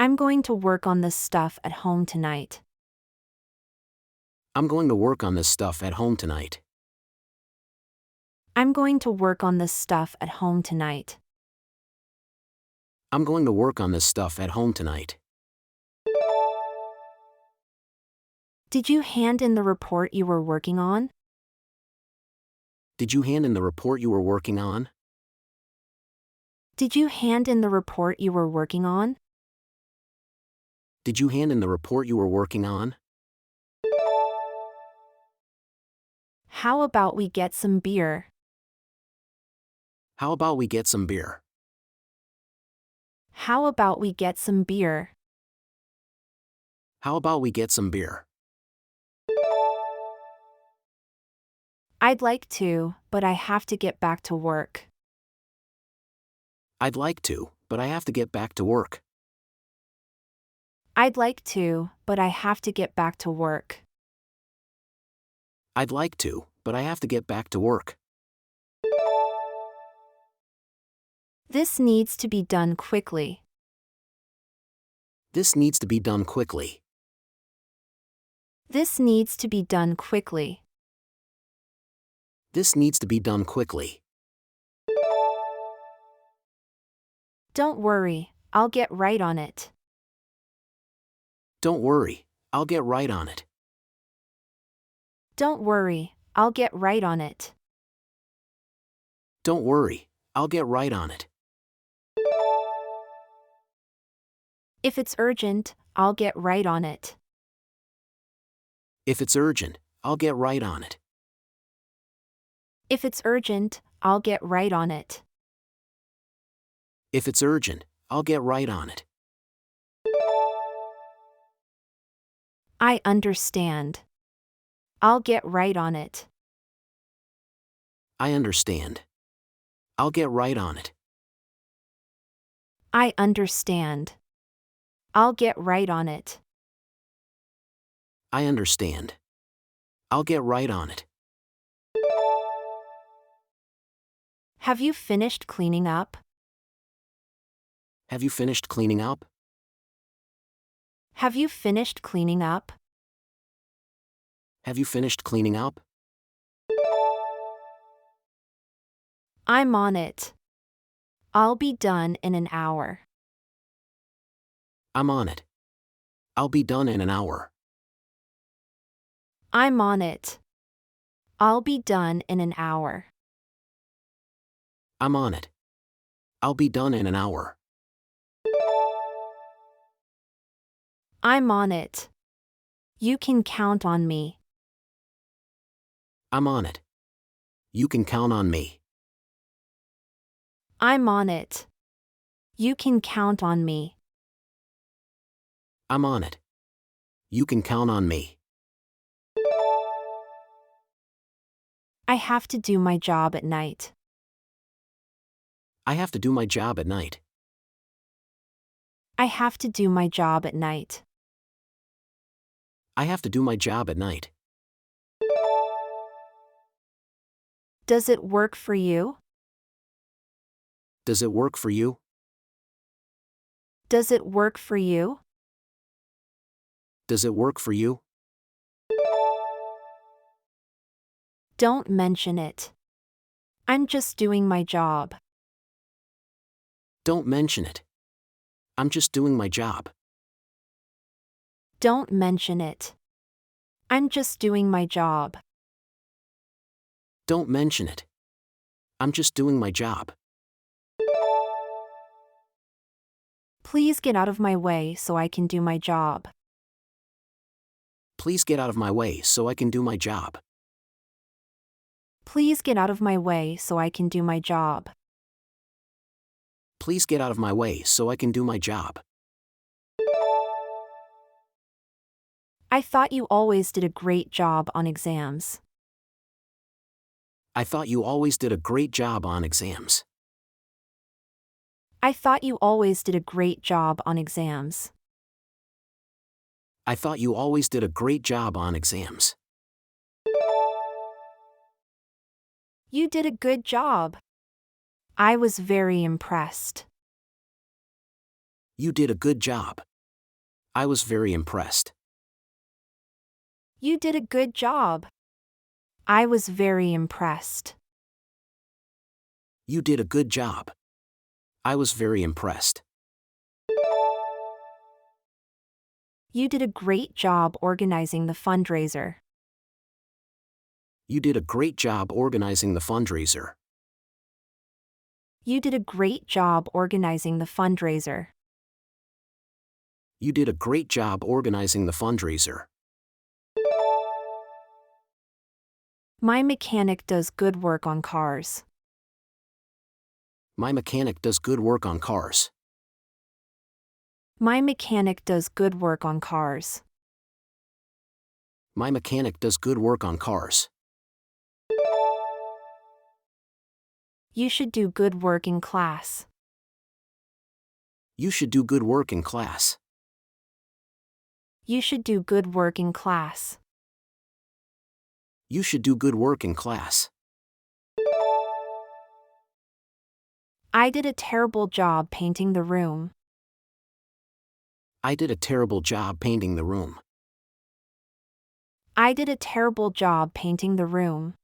I'm going to work on this stuff at home tonight. I'm going to work on this stuff at home tonight. I'm going to work on this stuff at home tonight. I'm going to work on this stuff at home tonight. Did you hand in the report you were working on? Did you hand in the report you were working on? Did you hand in the report you were working on? Did you hand in the report you were working on? How about we get some beer? How about we get some beer? How about we get some beer? How about we get some beer? I'd like to, but I have to get back to work. I'd like to, but I have to get back to work. I'd like to, but I have to get back to work. I'd like to, but I have to get back to work. This needs to be done quickly. This needs to be done quickly. This needs to be done quickly. This needs to be done quickly. Don't worry, I'll get right on it. Don't worry, I'll get right on it. Don't worry, I'll get right on it. Don't worry, I'll get right on it. If it's urgent, I'll get right on it. If it's urgent, I'll get right on it. If it's urgent, I'll get right on it. If it's urgent, I'll get right on it. I understand. I'll get right on it. I understand. I'll get right on it. I understand. I'll get right on it. I understand. I'll get right on it. Have you finished cleaning up? Have you finished cleaning up? Have you finished cleaning up? Have you finished cleaning up? I'm on it. I'll be done in an hour. I'm on it. I'll be done in an hour. I'm on it. I'll be done in an hour. I'm on it. I'll be done in an hour. I'm on it. You can count on me. I'm on it. You can count on me. I'm on it. You can count on me. I'm on it. You can count on me. I have to do my job at night. I have to do my job at night. I have to do my job at night. I have to do my job at night. Does it work for you? Does it work for you? Does it work for you? Does it work for you? Don't mention it. I'm just doing my job. Don't mention it. I'm just doing my job. Don't mention it. I'm just doing my job. Don't mention it. I'm just doing my job. Please get out of my way so I can do my job. Please get out of my way so I can do my job. Please get out of my way so I can do my job. Please get out of my way so I can do my job. I thought you always did a great job on exams. I thought you always did a great job on exams. I thought you always did a great job on exams. I thought you always did a great job on exams. You did a good job. I was very impressed. You did a good job. I was very impressed. You did a good job. I was very impressed. You did a good job. I was very impressed. You did a great job organizing the fundraiser. You did a great job organizing the fundraiser. You did a great job organizing the fundraiser. You did a great job organizing the fundraiser. My mechanic does good work on cars. My mechanic does good work on cars. My mechanic does good work on cars. My mechanic does good work on cars. You should do good work in class. You should do good work in class. You should do good work in class. You should do good work in class. I did a terrible job painting the room. I did a terrible job painting the room. I did a terrible job painting the room.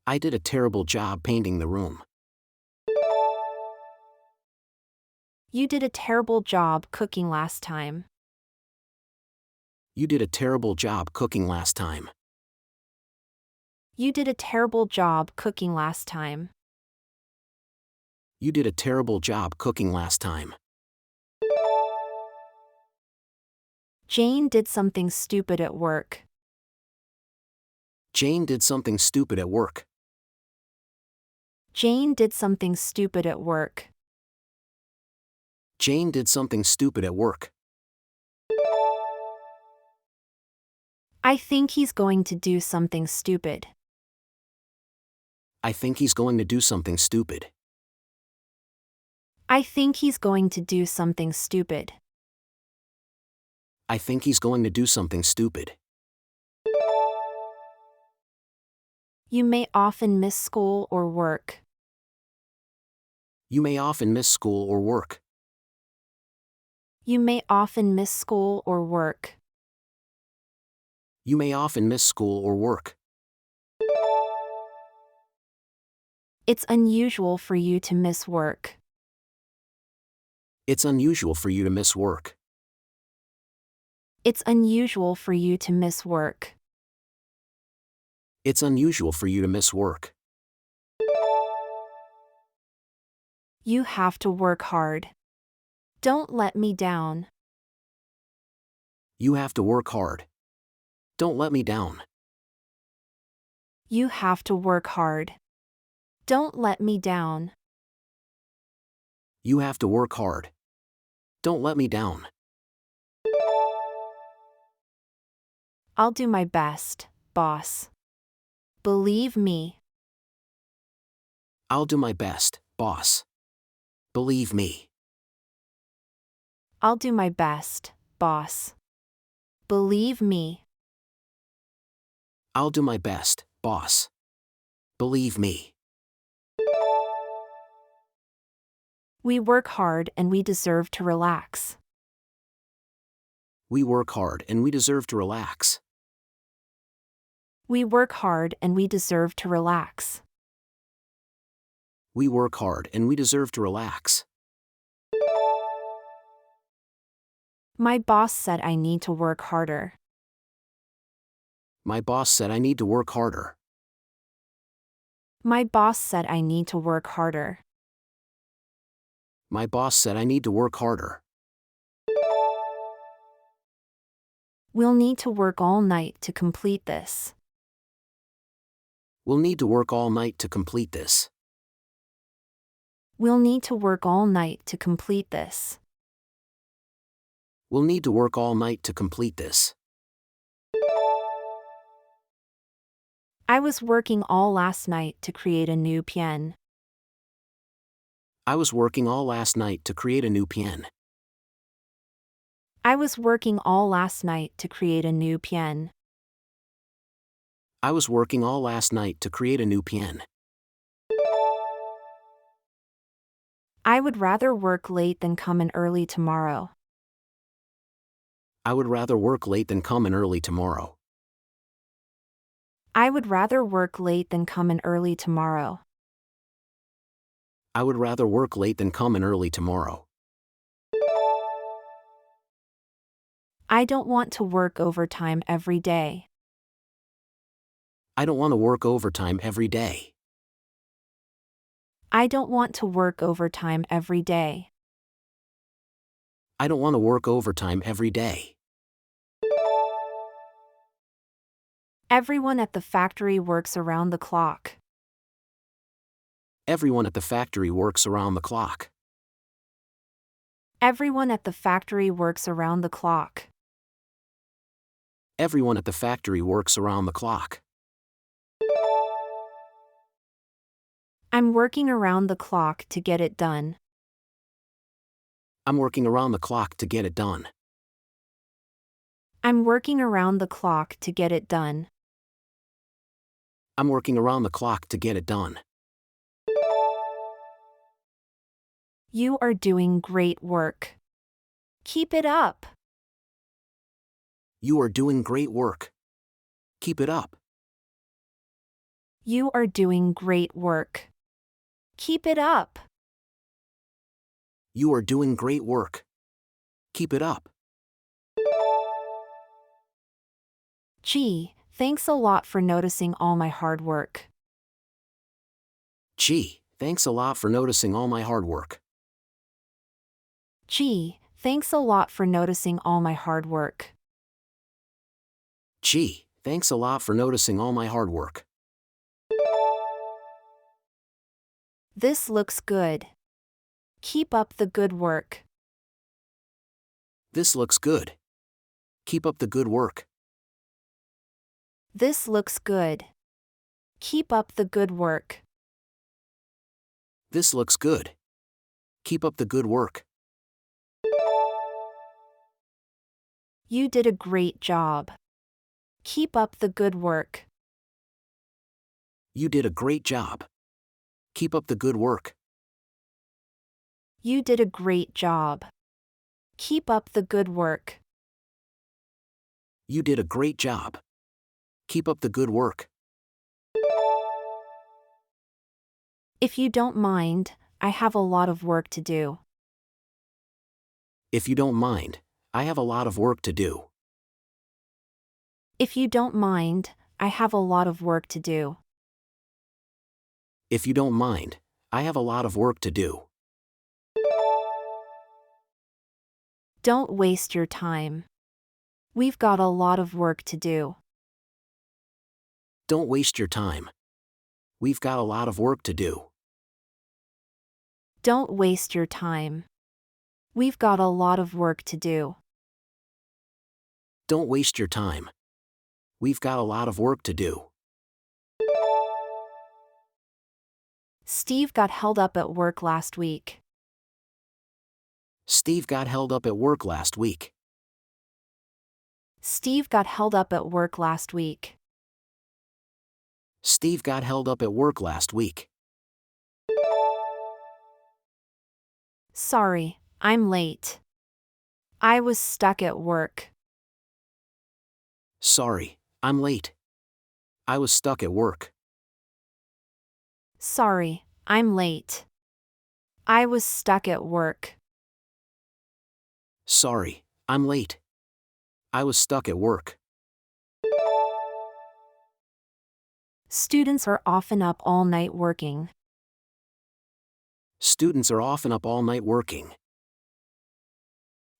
I did a terrible job painting the room. You did a terrible job cooking last time. You did a terrible job cooking last time. You did a terrible job cooking last time. You did a terrible job cooking last time. Jane did something stupid at work. Jane did something stupid at work. Jane did something stupid at work. Jane did something stupid at work. I think he's going to do something stupid. I think he's going to do something stupid. I think he's going to do something stupid. I think he's going to do something stupid. You may often miss school or work. You may often miss school or work. You may often miss school or work. You may often miss school or work. It's unusual for you to miss work. It's unusual for you to miss work. It's unusual for you to miss work. It's unusual for you to miss work. You have to work hard. Don't let me down. You have to work hard. Don't let me down. You have to work hard. Don't let me down. You have to work hard. Don't let me down. I'll do my best, boss. Believe me. I'll do my best, boss. Believe me. I'll do my best, boss. Believe me. I'll do my best, boss. Believe me. We work hard and we deserve to relax. We work hard and we deserve to relax. We work hard and we deserve to relax. We work hard and we deserve to relax. My boss said I need to work harder. My boss said I need to work harder. My boss said I need to work harder. My boss said I need to work harder. We'll need to work all night to complete this. We'll need to work all night to complete this. We'll need to work all night to complete this. We'll need to work all night to complete this. I was working all last night to create a new pian. I was working all last night to create a new pian. I was working all last night to create a new pian. I was working all last night to create a new pian. I would rather work late than come in early tomorrow. I would rather work late than come in early tomorrow. I would rather work late than come in early tomorrow. I would rather work late than come in early tomorrow. I don't want to work overtime every day. I don't want to work overtime every day. I don't want to work overtime every day. I don't want to work overtime every day. Everyone at the factory works around the clock. Everyone at the factory works around the clock. Everyone at the factory works around the clock. Everyone at the factory works around the clock. I'm working around the clock to get it done. I'm working around the clock to get it done. I'm working around the clock to get it done. I'm working around the clock to get it done. You are doing great work. Keep it up. You are doing great work. Keep it up. You are doing great work. Keep it up. You are doing great work. Keep it up. Gee, thanks a lot for noticing all my hard work. Gee, thanks a lot for noticing all my hard work. Gee, thanks a lot for noticing all my hard work. Gee, thanks a lot for noticing all my hard work. This looks good. Keep up the good work. This looks good. Keep up the good work. This looks good. Keep up the good work. This looks good. Keep up the good work. You did a great job. Keep up the good work. You did a great job. Keep up the good work. You did a great job. Keep up the good work. You did a great job. Keep up the good work. If you don't mind, I have a lot of work to do. If you don't mind, I have a lot of work to do. If you don't mind, I have a lot of work to do. If you don't mind, I have a lot of work to do. Don't waste your time. We've got a lot of work to do. Don't waste your time. We've got a lot of work to do. Don't waste your time. We've got a lot of work to do. Don't waste your time. We've got a lot of work to do. Steve got held up at work last week. Steve got held up at work last week. Steve got held up at work last week. Steve got held up at work last week. Sorry, I'm late. I was stuck at work. Sorry, I'm late. I was stuck at work. Sorry, I'm late. I was stuck at work. Sorry, I'm late. I was stuck at work. Students are often up all night working. Students are often up all night working.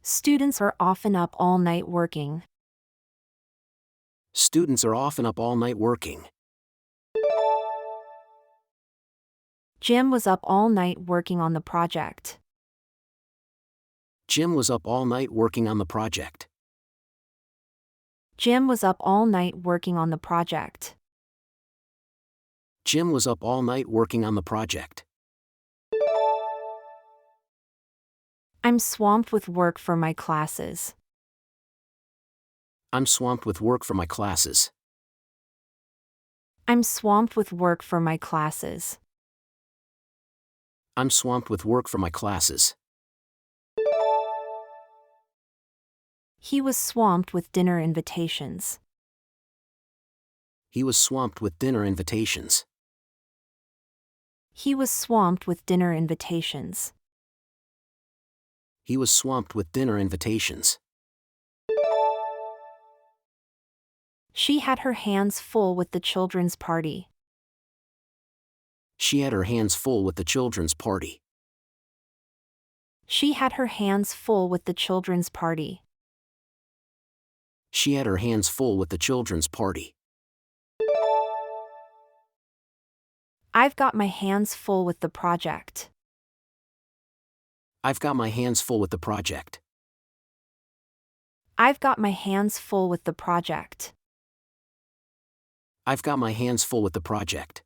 Students are often up all night working. Students are often up all night working. Jim was up all night working on the project. Jim was up all night working on the project. Jim was up all night working on the project. Jim was up all night working on the project. I'm swamped with work for my classes. I'm swamped with work for my classes. I'm swamped with work for my classes. I'm swamped with work for my classes. He was swamped with dinner invitations. He was swamped with dinner invitations. He was swamped with dinner invitations. He was swamped with dinner invitations. She had her hands full with the children's party. She had her hands full with the children's party. She had her hands full with the children's party. She had her hands full with the children's party. I've got my hands full with the project. I've got my hands full with the project. I've got my hands full with the project. I've got my hands full with the project.